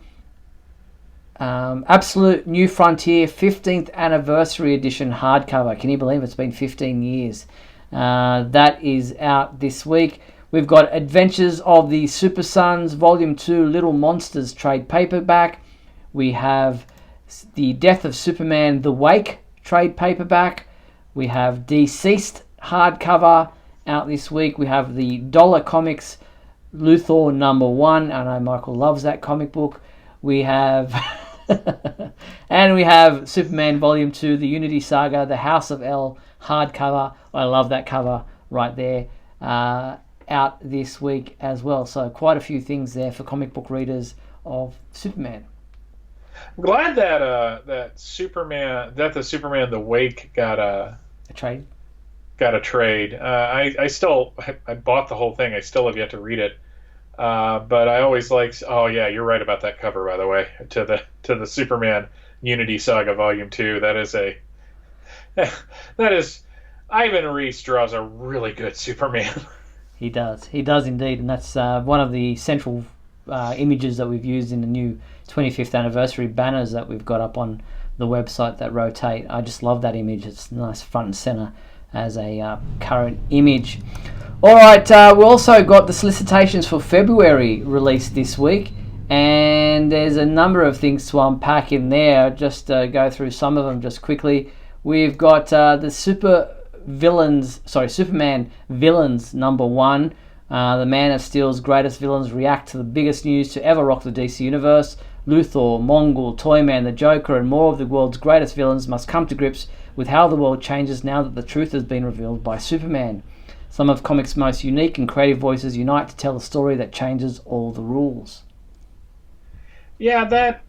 Absolute New Frontier 15th Anniversary Edition hardcover. Can you believe it's been 15 years? That is out this week. We've got Adventures of the Super Sons Volume 2 Little Monsters trade paperback. We have the Death of Superman The Wake trade paperback. We have Deceased hardcover out this week. We have the Dollar Comics Luthor number 1. I know Michael loves that comic book. We have and we have Superman Volume 2 The Unity Saga The House of L hardcover. I love that cover right there. Out this week as well. So quite a few things there for comic book readers of Superman. I'm glad that that Superman The Wake got a trade. Got a trade. I bought the whole thing. I still have yet to read it. But I always liked. Oh yeah, you're right about that cover, by the way. To the Superman Unity Saga Volume 2. That is Ivan Reis draws a really good Superman. He does indeed, and that's one of the central images that we've used in the new 25th anniversary banners that we've got up on the website that rotate. I just love that image. It's nice front and center as a current image. Alright, we also got the solicitations for February released this week, and there's a number of things to unpack in there. Just go through some of them just quickly. We've got the Superman Villains number 1. The Man of Steel's greatest villains react to the biggest news to ever rock the DC Universe. Luthor, Mongul, Toyman, the Joker, and more of the world's greatest villains must come to grips with how the world changes now that the truth has been revealed by Superman. Some of comics' most unique and creative voices unite to tell a story that changes all the rules. Yeah, that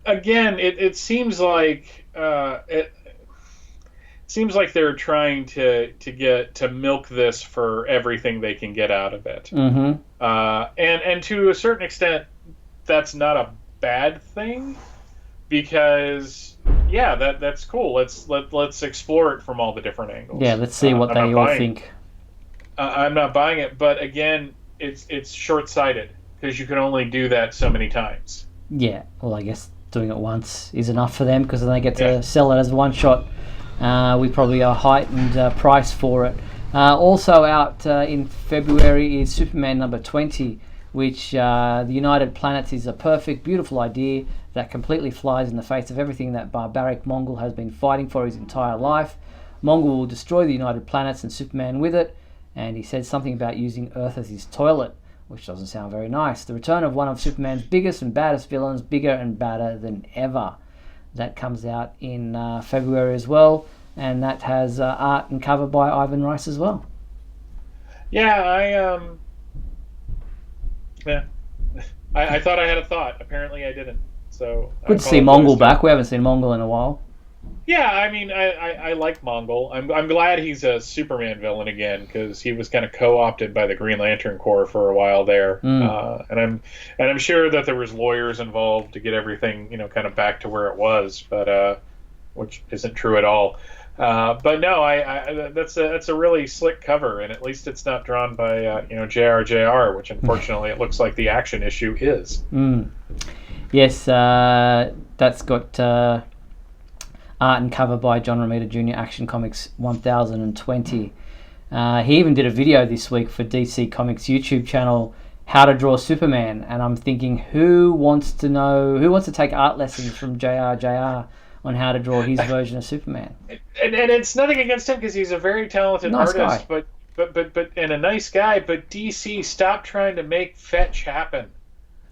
again, it seems like seems like they're trying to milk this for everything they can get out of it. Mm-hmm. And to a certain extent, that's not a bad thing, because that's cool. Let's explore it from all the different angles. Yeah, let's see what they all think. I'm not buying it, but again, it's short-sighted, because you can only do that so many times. Yeah, well, I guess doing it once is enough for them, because then they get to sell it as one shot with probably a heightened price for it Also out in February is Superman number 20, which the United Planets is a perfect, beautiful idea that completely flies in the face of everything that barbaric Mongol has been fighting for his entire life. Mongol will destroy the United Planets and Superman with it, and he said something about using Earth as his toilet, which doesn't sound very nice. The return of one of Superman's biggest and baddest villains, bigger and badder than ever. That comes out in February as well, and that has art and cover by Ivan Rice as well. Yeah, I thought I had a thought. Apparently I didn't. So good to see Mongol back. We haven't seen Mongol in a while. Yeah, I mean, I like Mongol. I'm glad he's a Superman villain again, because he was kind of co-opted by the Green Lantern Corps for a while there, and I'm sure that there was lawyers involved to get everything kind of back to where it was, but which isn't true at all. But no, that's a really slick cover, and at least it's not drawn by JR, which unfortunately it looks like the Action issue is. Yes, that's got art and cover by John Romita Jr. Action Comics 1020. He even did a video this week for DC Comics YouTube channel, how to draw Superman, and I'm thinking, who wants to take art lessons from JR on how to draw his version of Superman? And it's nothing against him, because he's a very talented artist, but and a nice guy. But DC, stop trying to make fetch happen.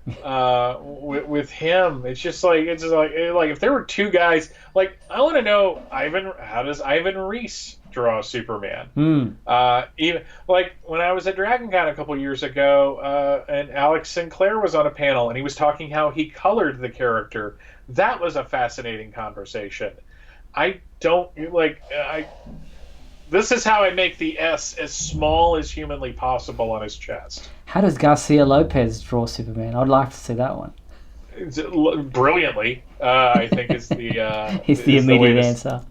With him, it's just like if there were two guys, like, I want to know, how does Ivan Reis draw Superman? Even like when I was at DragonCon a couple years ago, and Alex Sinclair was on a panel, and he was talking how he colored the character. That was a fascinating conversation. This is how I make the S as small as humanly possible on his chest. How does Garcia Lopez draw Superman? I'd like to see that one. Brilliantly, I think is the it's the immediate answer.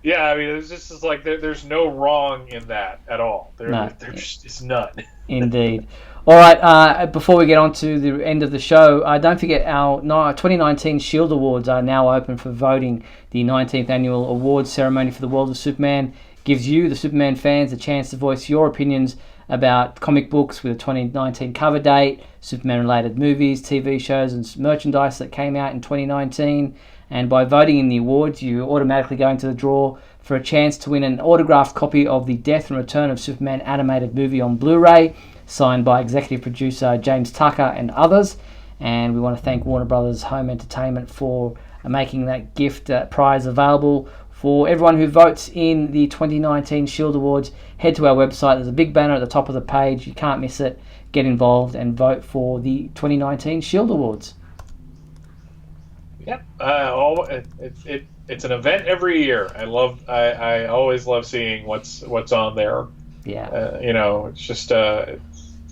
Yeah, I mean, it's just like there's no wrong in that at all. There's just none. Indeed. All right, before we get on to the end of the show, don't forget our 2019 Shield Awards are now open for voting. The 19th annual awards ceremony for the world of Superman gives you, the Superman fans, a chance to voice your opinions about comic books with a 2019 cover date, Superman-related movies, TV shows, and merchandise that came out in 2019. And by voting in the awards, you automatically go into the draw for a chance to win an autographed copy of the Death and Return of Superman animated movie on Blu-ray, signed by executive producer James Tucker and others. And we want to thank Warner Brothers Home Entertainment for making that gift prize available for everyone who votes in the 2019 Shield Awards. Head to our website. There's a big banner at the top of the page. You can't miss it. Get involved and vote for the 2019 Shield Awards. Yep. It's an event every year. I always love seeing what's on there. Yeah. It's just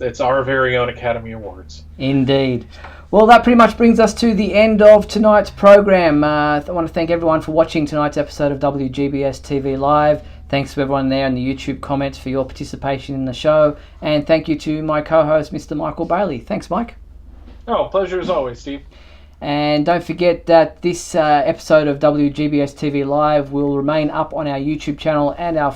it's our very own Academy Awards. Indeed. Well, that pretty much brings us to the end of tonight's program. I want to thank everyone for watching tonight's episode of WGBS TV Live. Thanks to everyone there in the YouTube comments for your participation in the show. And thank you to my co-host, Mr. Michael Bailey. Thanks, Mike. Oh, pleasure as always, Steve. And don't forget that this episode of WGBS TV Live will remain up on our YouTube channel and our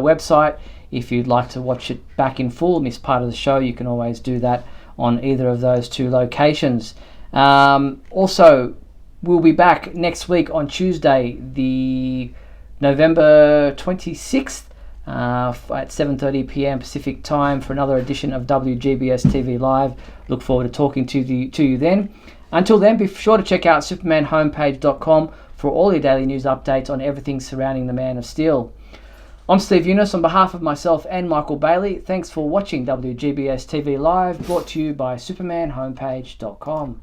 website. If you'd like to watch it back in full, miss part of the show, you can always do that on either of those two locations. Also, we'll be back next week on Tuesday, the November 26th at 7:30 p.m. Pacific time for another edition of WGBS TV Live. Look forward to talking to you then. Until then, be sure to check out supermanhomepage.com for all your daily news updates on everything surrounding the Man of Steel. I'm Steve Eunice on behalf of myself and Michael Bailey. Thanks for watching WGBS TV Live, brought to you by supermanhomepage.com.